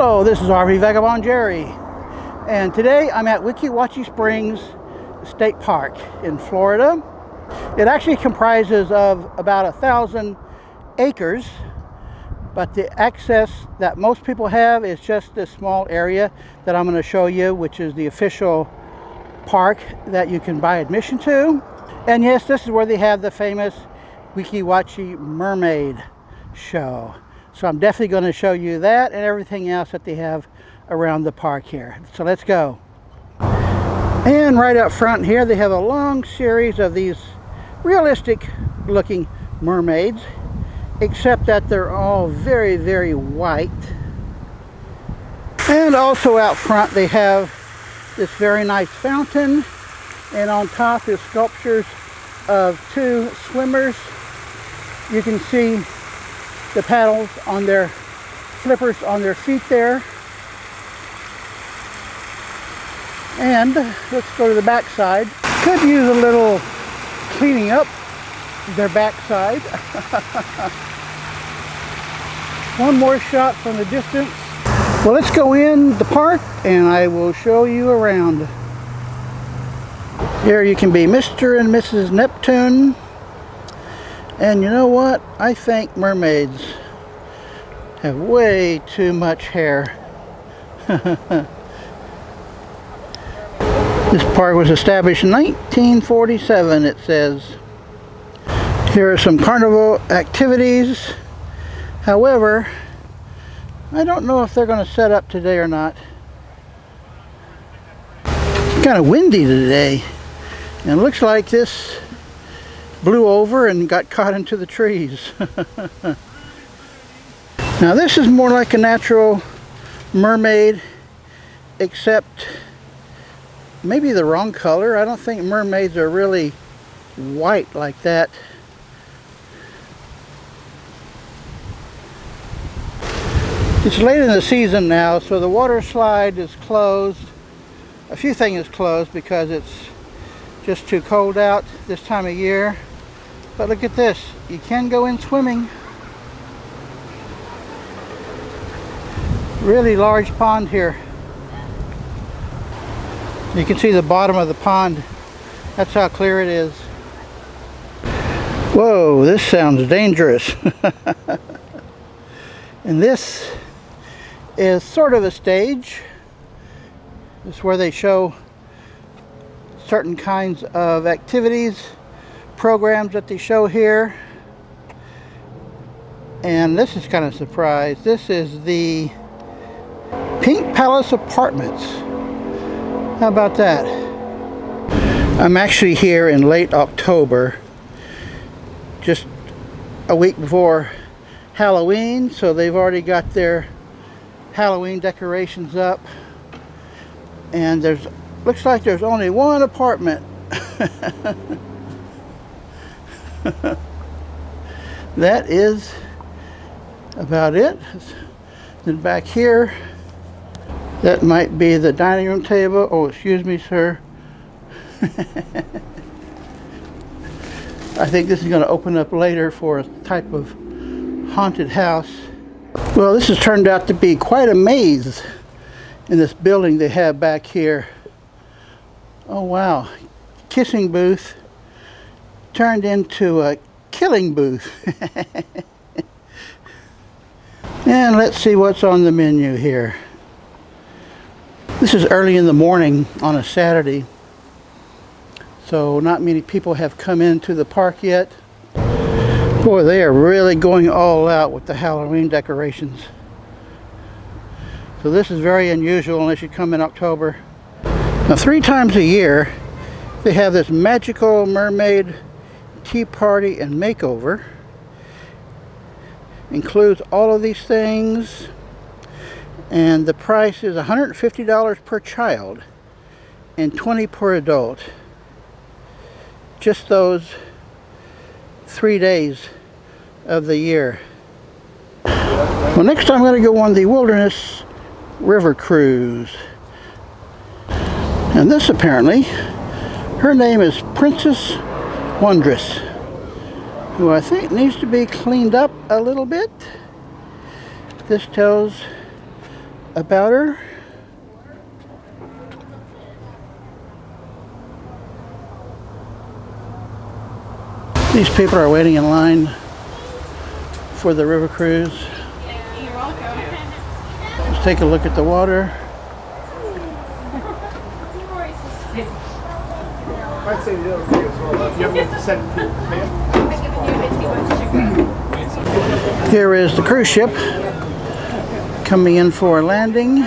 Hello, this is RV Vagabond Jerry, and today I'm at Weeki Wachee Springs State Park in Florida. It actually comprises of about 1,000 acres, but the access that most people have is just this small area that I'm going to show you, which is the official park that you can buy admission to. And yes, this is where they have the famous Weeki Wachee Mermaid show. So I'm definitely going to show you that and everything else that they have around the park here. So let's go. And right up front here they have a long series of these realistic looking mermaids, except that they're all very, very white. And also out front they have this very nice fountain, and on top is sculptures of two swimmers. You can see the paddles on their flippers on their feet there. And let's go to the back side. Could use a little cleaning up their back side. One more shot from the distance. Well, let's go in the park and I will show you around. Here you can be Mr. and Mrs. Neptune. And you know what? I think mermaids have way too much hair. This park was established in 1947, it says. Here are some carnival activities. However, I don't know if they're going to set up today or not. It's kind of windy today. And it looks like this blew over and got caught into the trees. Now this is more like a natural mermaid, except maybe the wrong color. I don't think mermaids are really white like that. It's late in the season now, so the water slide is closed. A few things is closed because it's just too cold out this time of year. But look at this, you can go in swimming. Really large pond here. You can see the bottom of the pond. That's how clear it is. Whoa, this sounds dangerous. And this is sort of a stage. This is where they show certain kinds of activities, programs that they show here. And this is kind of a surprise. This is the Pink Palace Apartments. How about that? I'm actually here in late October, just a week before Halloween, so they've already got their Halloween decorations up. And looks like there's only one apartment. That is about it. Then back here, that might be the dining room table. Oh, excuse me, sir. I think this is going to open up later for a type of haunted house. Well, this has turned out to be quite a maze in this building they have back here. Oh wow, kissing booth turned into a killing booth. And let's see what's on the menu here. This is early in the morning on a Saturday, so not many people have come into the park yet. Boy, they are really going all out with the Halloween decorations. So this is very unusual unless you come in October. Now 3 times a year they have this magical mermaid tea party and makeover. Includes all of these things, and the price is $150 per child and $20 per adult. Just those 3 days of the year. Well, next I'm going to go on the Wilderness River Cruise. And this apparently, her name is Princess Wondrous, who I think needs to be cleaned up a little bit. This tells about her. These people are waiting in line for the river cruise. You're welcome. Let's take a look at the water. I'd say the other thing as well. You have to send Here is the cruise ship coming in for a landing.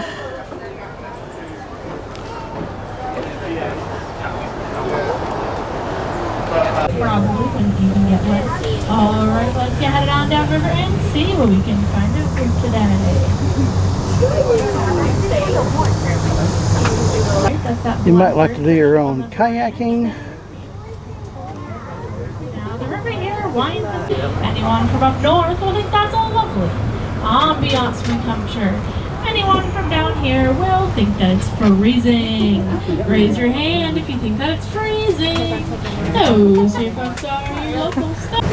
Probably when you can get wet. Alright, let's get headed on downriver and see what we can find out here today. You might like to do your own kayaking. Now the river here winds us. Anyone from up north will think that's all lovely. Ambiance we come sure. Anyone from down here will think that it's freezing. Raise your hand if you think that it's freezing. Those here folks are your local stuff.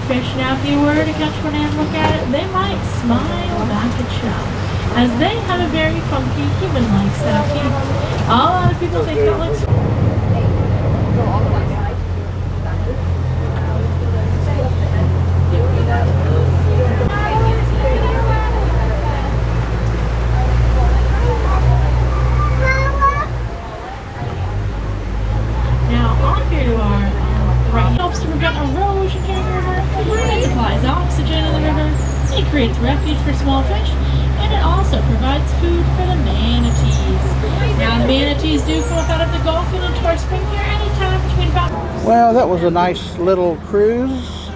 Fish, now if you were to catch one and look at it, they might smile back at you, as they have a very funky human-like set of teeth. A lot of people think that looks... Now, on here to our right, helps to prevent erosion here in the river. It supplies oxygen in the river. It creates refuge for small fish, and it also provides food for the manatees. Now, the manatees do come up out of the Gulf and into our spring here anytime between about... Well, that was a nice little cruise.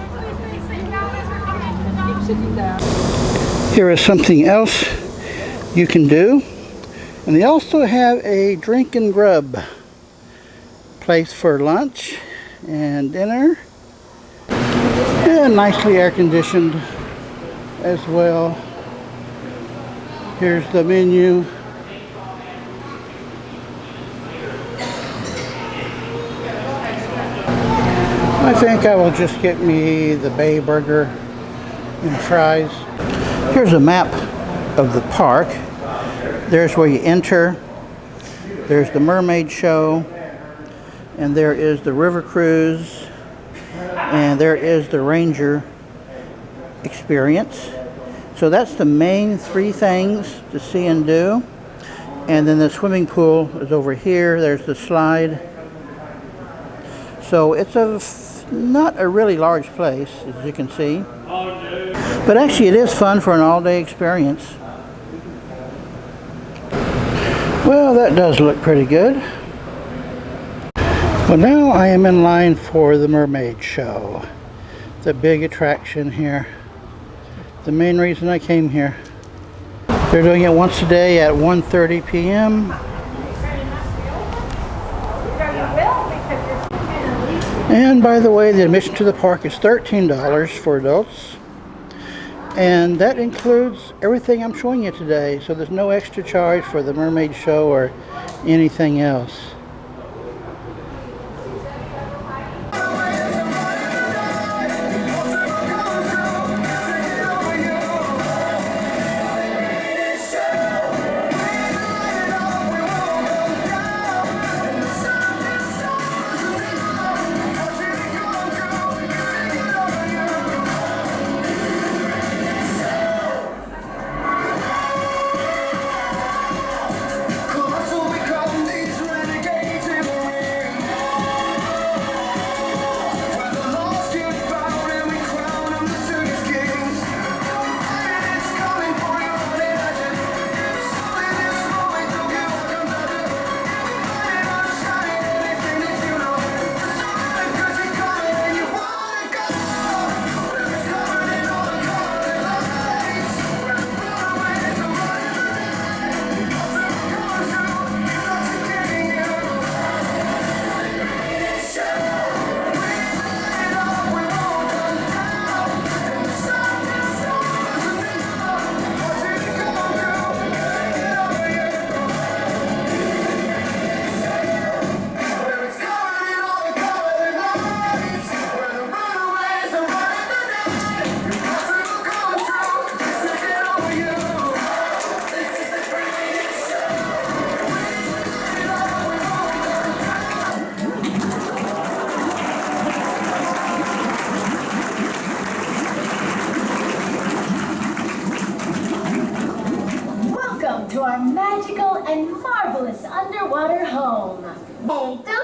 Here is something else you can do. And they also have a drink and grub place for lunch and dinner. And nicely air conditioned as well. Here's the menu. I think I will just get me the Bay Burger and fries. Here's a map of the park. There's where you enter. There's the Mermaid show. And there is the river cruise. And there is the Ranger experience. So that's the main three things to see and do. And then the swimming pool is over here. There's the slide. So it's not a really large place, as you can see. But actually it is fun for an all-day experience. Well, that does look pretty good. Well, now I am in line for the Mermaid show. The big attraction here. The main reason I came here. They're doing it once a day at 1:30 p.m. And by the way, the admission to the park is $13 for adults. And that includes everything I'm showing you today. So there's no extra charge for the Mermaid show or anything else. Colossal, we call these renegades.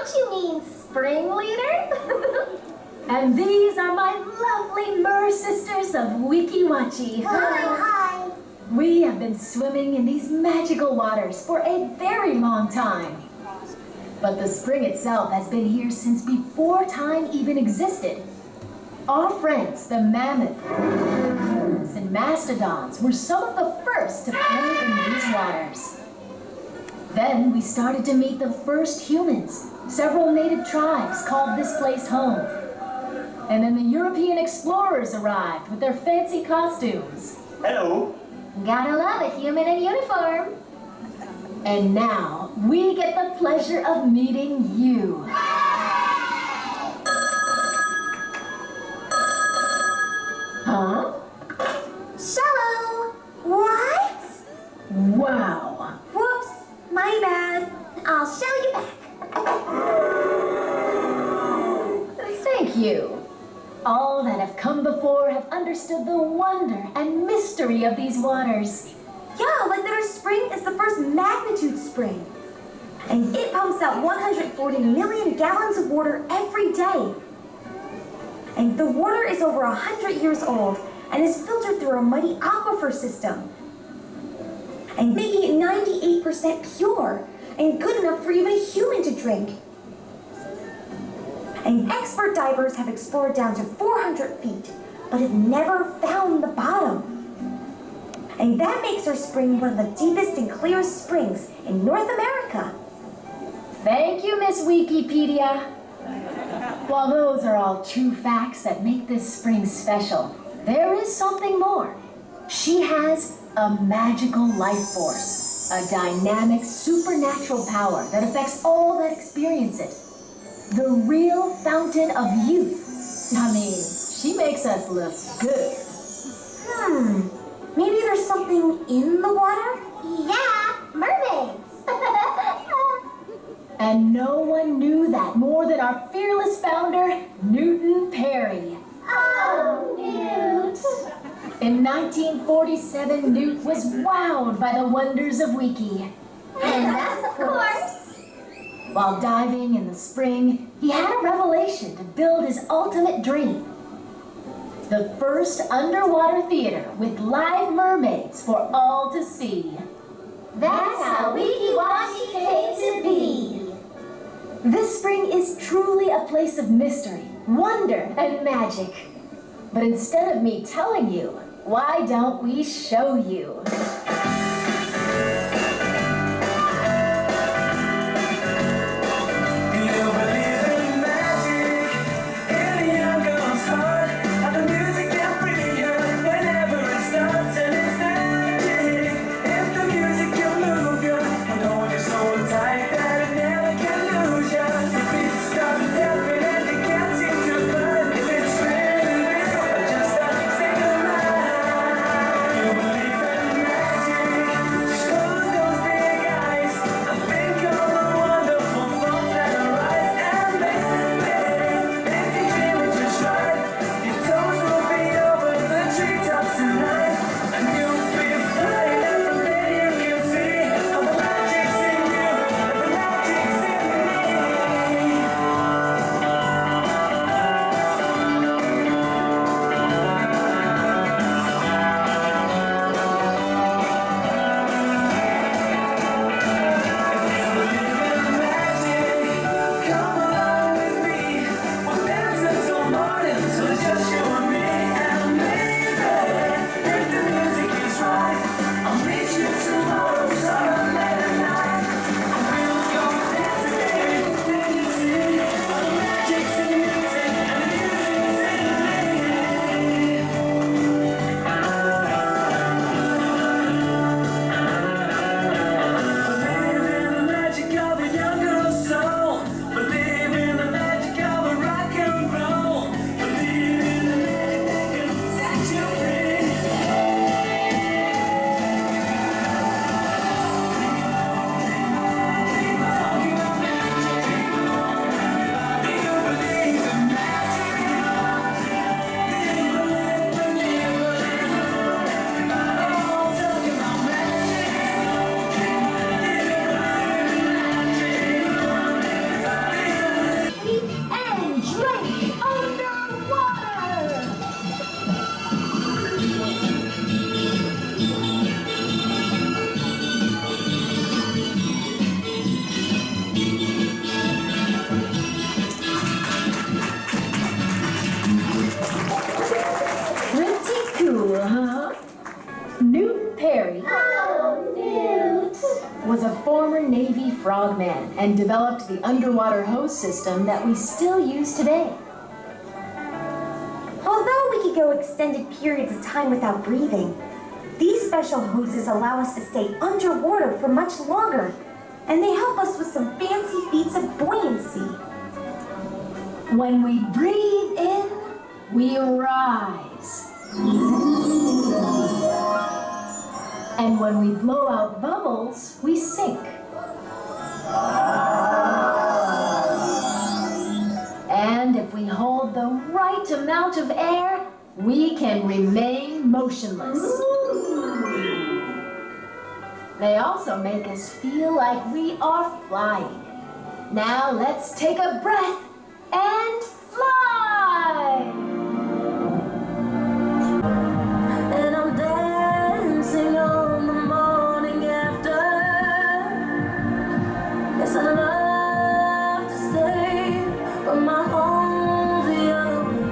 Don't you mean spring leader? And these are my lovely mer sisters of Weeki Wachee. Hi. We have been swimming in these magical waters for a very long time. But the spring itself has been here since before time even existed. Our friends, the mammoths and mastodons, were some of the first to play in these waters. Then we started to meet the first humans. Several native tribes called this place home. And then the European explorers arrived with their fancy costumes. Hello. Gotta love a human in uniform. And now we get the pleasure of meeting you. Huh? Shallow. What? Wow. Whoops. My bad. I'll show you back. Thank you. All that have come before have understood the wonder and mystery of these waters. Yeah, like that our spring is the first magnitude spring. And it pumps out 140 million gallons of water every day. And the water is over 100 years old and is filtered through a muddy aquifer system. And making it 98% pure and good enough for even a human to drink. And expert divers have explored down to 400 feet, but have never found the bottom. And that makes our spring one of the deepest and clearest springs in North America. Thank you, Miss Wikipedia. While those are all true facts that make this spring special, there is something more. She has a magical life force, a dynamic supernatural power that affects all that experience it. The real fountain of youth. I mean, she makes us look good. Maybe there's something in the water? Yeah, mermaids. And no one knew that more than our fearless founder, Newton Perry. Oh, Newt. In 1947, Newt was wowed by the wonders of Weeki. And us, of course. While diving in the spring, he had a revelation to build his ultimate dream. The first underwater theater with live mermaids for all to see. That's how Weeki Wachee came to be. This spring is truly a place of mystery, wonder, and magic. But instead of me telling you, why don't we show you? Navy frogman and developed the underwater hose system that we still use today. Although we could go extended periods of time without breathing, these special hoses allow us to stay underwater for much longer, and they help us with some fancy feats of buoyancy. When we breathe in, we rise. And when we blow out bubbles, we sink. And if we hold the right amount of air, we can remain motionless. They also make us feel like we are flying. Now let's take a breath and fly! And I'm dancing on the morning after. Yes, I love to stay, but my home's the other way.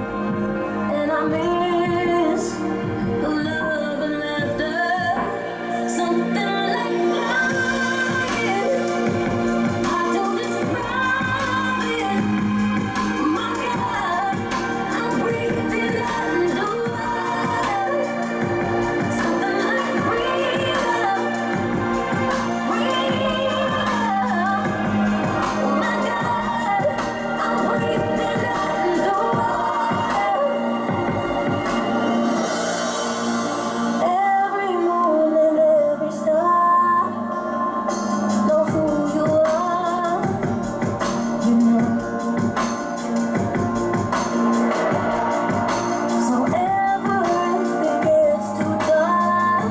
And I miss the love and laughter. Something like flying. I don't describe it. My God, I'm breathing underwater. Something like freedom. Oh my God, I'm breathing underwater. Every moon and every star know who you are, you know. So ever if it gets too dark,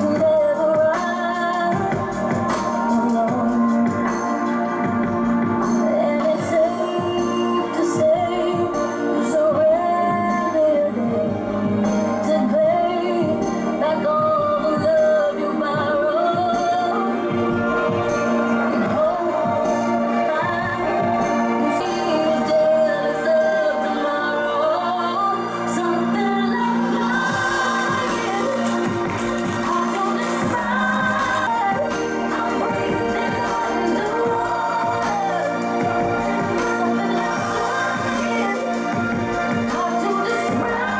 you'd ever ride alone. And it's safe to say you surrendered to pay back all the love you borrowed. And hope you feel jealous of tomorrow. Something like flying. I don't describe. I'm breathing underwater. Something like flying. Hard to describe.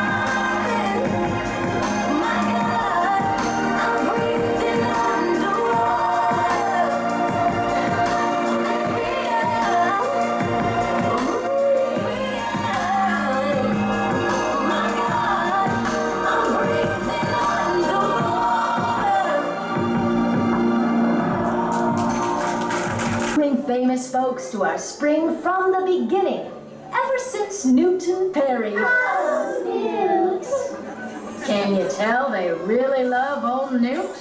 My God, I'm breathing underwater. My God, I'm breathing underwater. Bring famous folks to our spring from the beginning, ever since Newton Perry. Can you tell they really love old Newt?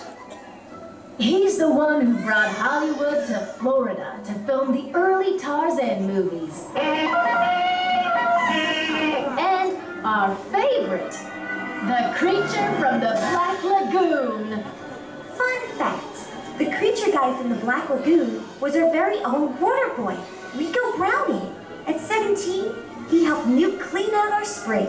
He's the one who brought Hollywood to Florida to film the early Tarzan movies. And our favorite, the creature from the Black Lagoon. Fun fact, the creature guy from the Black Lagoon was our very own water boy, Rico Brownie. At 17, he helped Newt clean out our spring.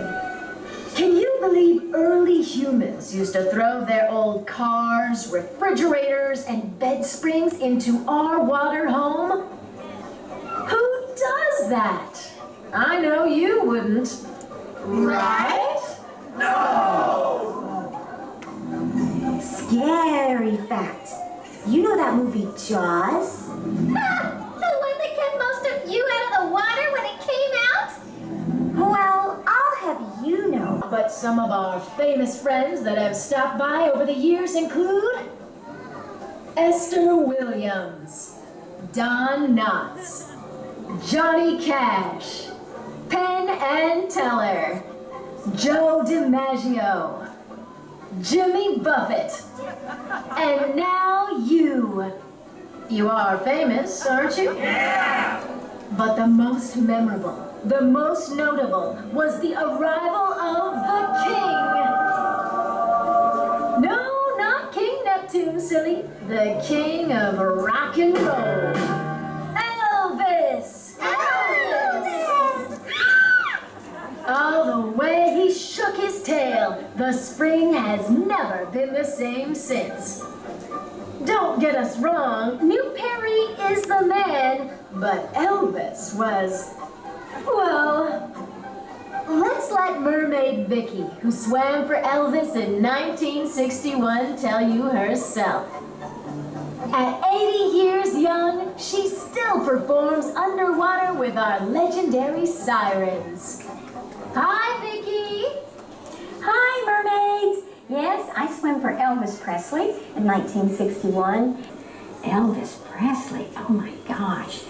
Can you believe early humans used to throw their old cars, refrigerators, and bed springs into our water home? Who does that? I know you wouldn't. Right? Scary fact. You know that movie Jaws? The one that kept most of you out of the water when it came out? Well, I'll have you know. But some of our famous friends that have stopped by over the years include Esther Williams, Don Knotts, Johnny Cash, Penn and Teller, Joe DiMaggio, Jimmy Buffett, and now you. You are famous, aren't you? Yeah! But the most memorable, the most notable was the arrival of the king. No, not King Neptune, silly. The king of rock and roll. Elvis! Elvis! Oh, the way he shook his tail. The spring has never been the same since. Don't don't get us wrong, New Perry is the man, but Elvis was, well, let's let Mermaid Vicky, who swam for Elvis in 1961, tell you herself. At 80 years young, she still performs underwater with our legendary sirens. Hi, Vicky. Hi, mermaids. Yes, I swam for Elvis Presley in 1961. Elvis Presley, oh my gosh.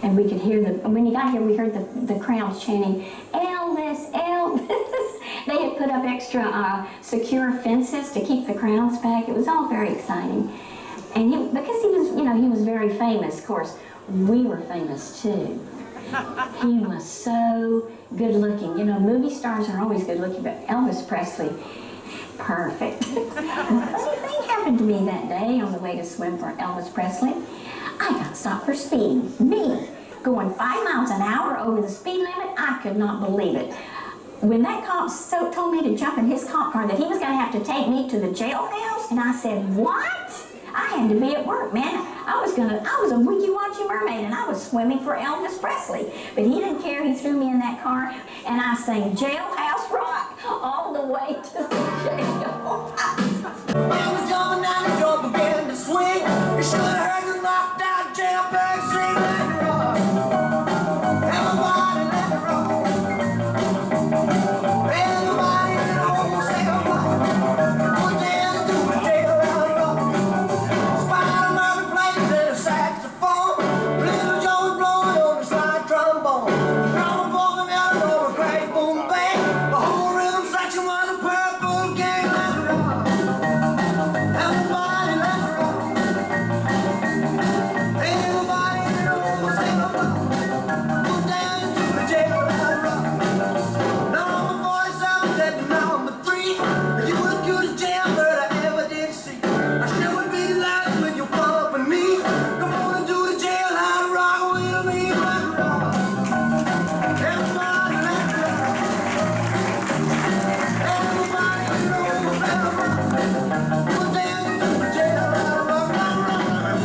And we could hear when he got here, we heard the crowds chanting, Elvis, Elvis. They had put up extra secure fences to keep the crowds back. It was all very exciting. And because he was, he was very famous, of course, we were famous too. He was so good looking. Movie stars are always good looking, but Elvis Presley, perfect. A funny thing happened to me that day on the way to swim for Elvis Presley. I got stopped for speeding. Me, going 5 miles an hour over the speed limit, I could not believe it. When that cop told me to jump in his cop car, that he was going to have to take me to the jailhouse, and I said, what? I had to be at work, man. I was a Weeki Wachee mermaid, and I was swimming for Elvis Presley. But he didn't care. He threw me in that car, and I sang Jailhouse Rock all the way to the jail. Man was jumping down the door, began to swing. You should have heard the knocked out jailbird sing, let it rock. Everybody let it rock. Everybody in the whole cell block. Put down to the jailhouse rock. Spider-Man plays the saxophone. Little Joe's blowing on the slide trombone. Drummer poking out over crack, boom, bang. The whole rhythm section was a purple gang, let it rock. Everybody let it rock. Everybody in the whole cell block. Put down to the jailhouse rock. Number 47 said to number 3, you were the cutest jailbird I ever did see. I sure would be delighted with your company. Come on and do the jailhouse rock with me, let it rock. Everybody let it rock. Everybody in the whole cell block. Put down to the jailhouse rock, let it rock.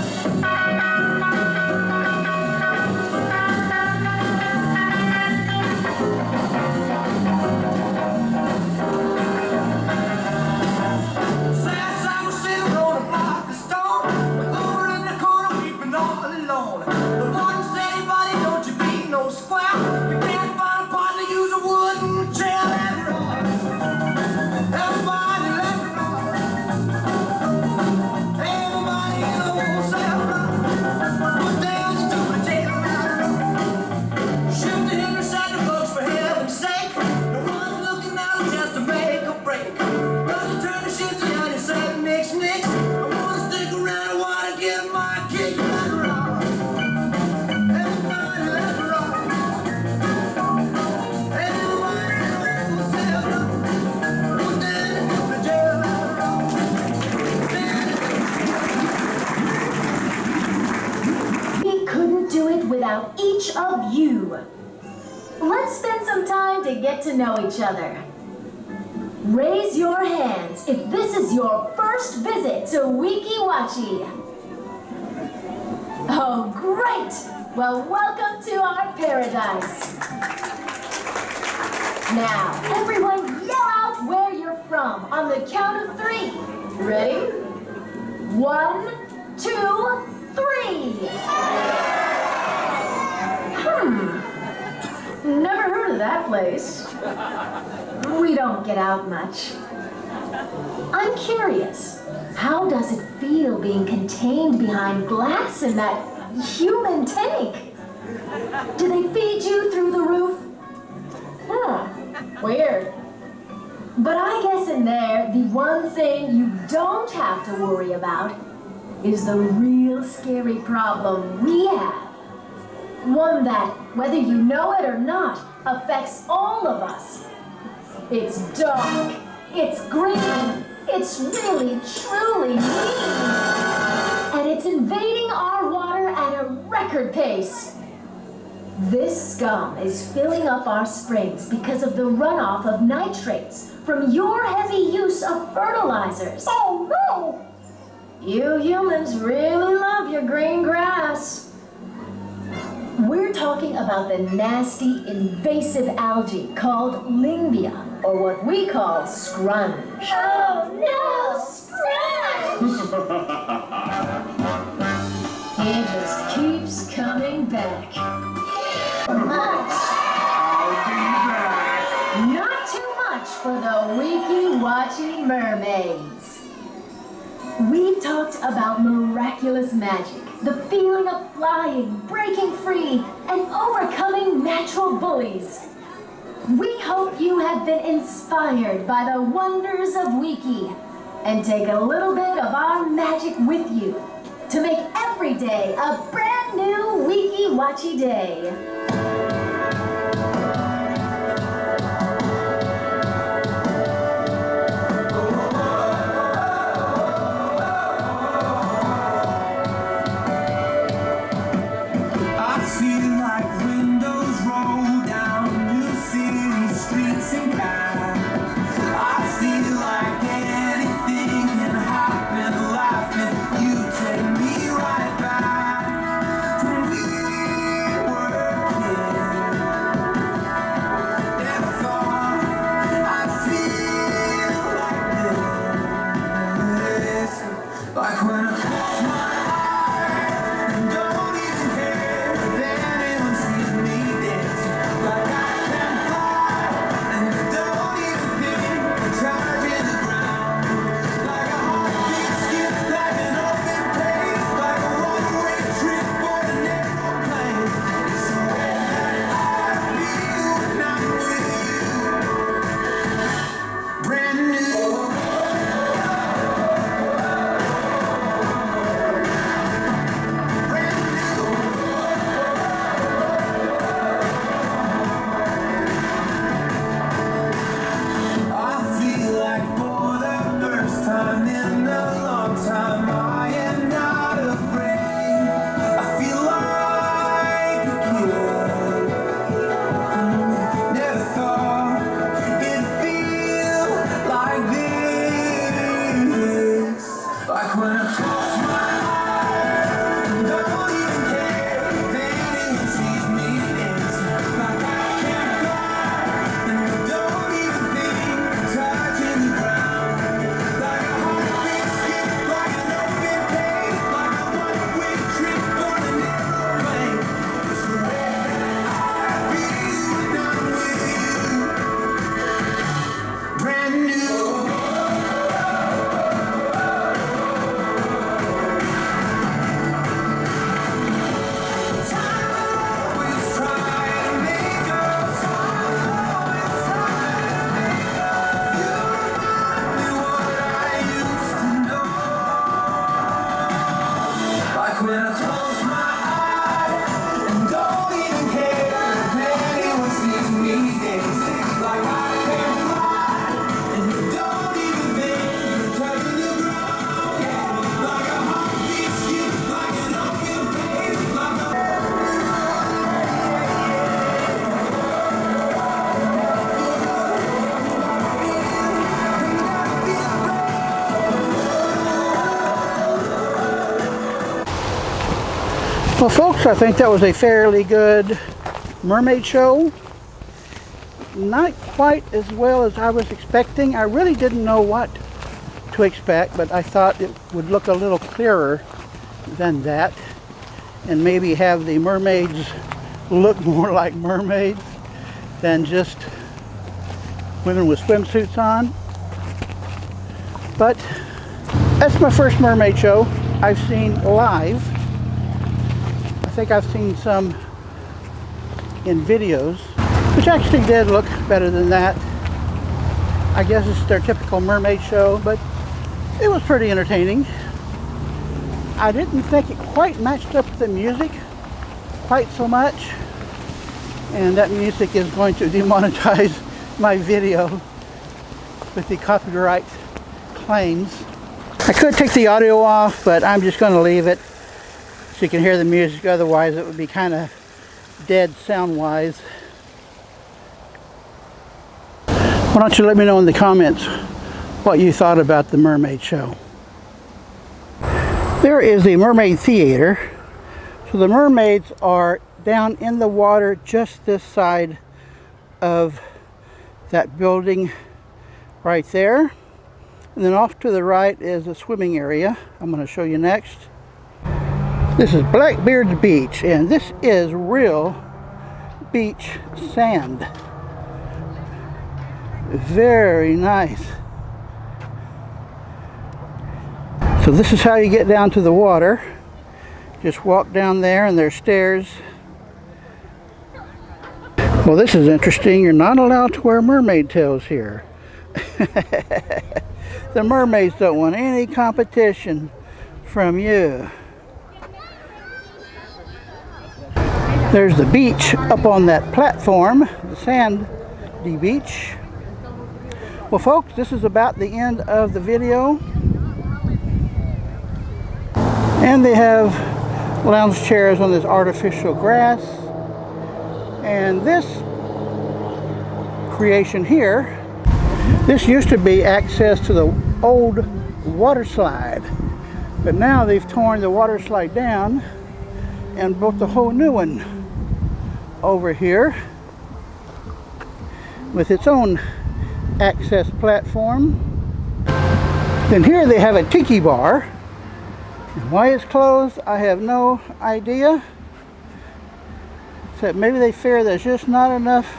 Since I was sitting on a block of stone, with over in the corner weeping all alone. The warden said, "Hey buddy, don't you be no square. You can't find a partner, use a wooden chair, let it rock. Everybody let it rock. Everybody in the whole cell block. Put down to the jailhouse rock. Shoot the Henry Santa Claus for heaven's sake. No one's looking out just to make a break. Cause you turn the shit down and say mix. I wanna stick around, I wanna get my kick, let it rock. Everybody let it rock. Everybody in the whole cell block. Put down to the jailhouse rock. We couldn't do it without each of you. Let's spend some time to get to know each other. Raise your hands if this is your first visit to Weeki Wachee. Oh, great! Well, welcome to our paradise. Now, everyone yell out where you're from on the count of 3. Ready? 1, 2, 3. Never heard of that place. We don't get out much. I'm curious, how does it feel being contained behind glass in that human tank? Do they feed you through the roof? Weird. But I guess in there, the one thing you don't have to worry about is the real scary problem we have. One that, whether you know it or not, affects all of us. It's dark, it's green, it's really, truly mean. And it's invading our water at a record pace. This scum is filling up our springs because of the runoff of nitrates from your heavy use of fertilizers. Oh no! You humans really love your green grass. We're talking about the nasty, invasive algae called Lingbia, or what we call scrunge. Oh no, scrunch! It just keeps coming back. Much. Not too much for the Weeki Wachee mermaids. We've talked about miraculous magic, the feeling of flying, breaking free, and overcoming natural bullies. We hope you have been inspired by the wonders of Weeki and take a little bit of our magic with you to make every day a brand new Weeki Wachee day. I feel like windows roll down New City streets and paths. I feel like anything can happen, laughing. You take me right back to when we were kids. That's all. I feel like this, like when I close my eyes and don't even care if anyone sees me dancing. Like I can fly and don't even think of touching the ground. Like a heartbeat skip, like an open page, like a one-way trip on an aeroplane. It's the way that I feel when I'm with you. Brand new. I feel like for the first time in a long time I am not afraid. I feel like a kid. Never thought it'd feel like this. Like when I close my eyes and don't even care if anyone sees me dancing. Like I can't fly and don't even think of touching the ground. Like a heartbeat skip, like an open page, like a one-way trip on an aeroplane. It's the way that I feel when I'm with you. Brand new. Time will always try to make us. Time will always try to make us. You remind me what I used to know. Like when I close my eyes and don't even care if anyone sees me dancing. Like I can fly and you don't even think you're touching the ground. Yeah, like a heartbeat skip, like an open page, like a Well, folks, I think that was a fairly good mermaid show. Not quite as well as I was expecting. I really didn't know what to expect, but I thought it would look a little clearer than that and maybe have the mermaids look more like mermaids than just women with swimsuits on. But that's my first mermaid show I've seen live. I think I've seen some in videos, which actually did look better than that. I guess it's their typical mermaid show, but it was pretty entertaining. I didn't think it quite matched up with the music quite so much, and that music is going to demonetize my video with the copyright claims. I could take the audio off, but I'm just going to leave it so you can hear the music. Otherwise it would be kind of dead sound wise. Why don't you let me know in the comments what you thought about the mermaid show. There is the Mermaid Theater. So the mermaids are down in the water just this side of that building right there. And then off to the right is a swimming area I'm going to show you next. This is Blackbeard's Beach, and this is real beach sand. Very nice. So this is how you get down to the water. Just walk down there and there's stairs. Well, this is interesting. You're not allowed to wear mermaid tails here. The mermaids don't want any competition from you. There's the beach up on that platform, the sandy beach. Well, folks, this is about the end of the video. And they have lounge chairs on this artificial grass. And this creation here, this used to be access to the old water slide. But now they've torn the water slide down and built a whole new one over here with its own access platform. Then here they have a tiki bar. And why it's closed, I have no idea. Except maybe they fear there's just not enough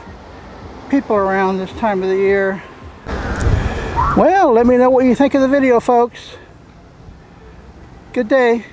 people around this time of the year. Well, let me know what you think of the video, folks. Good day.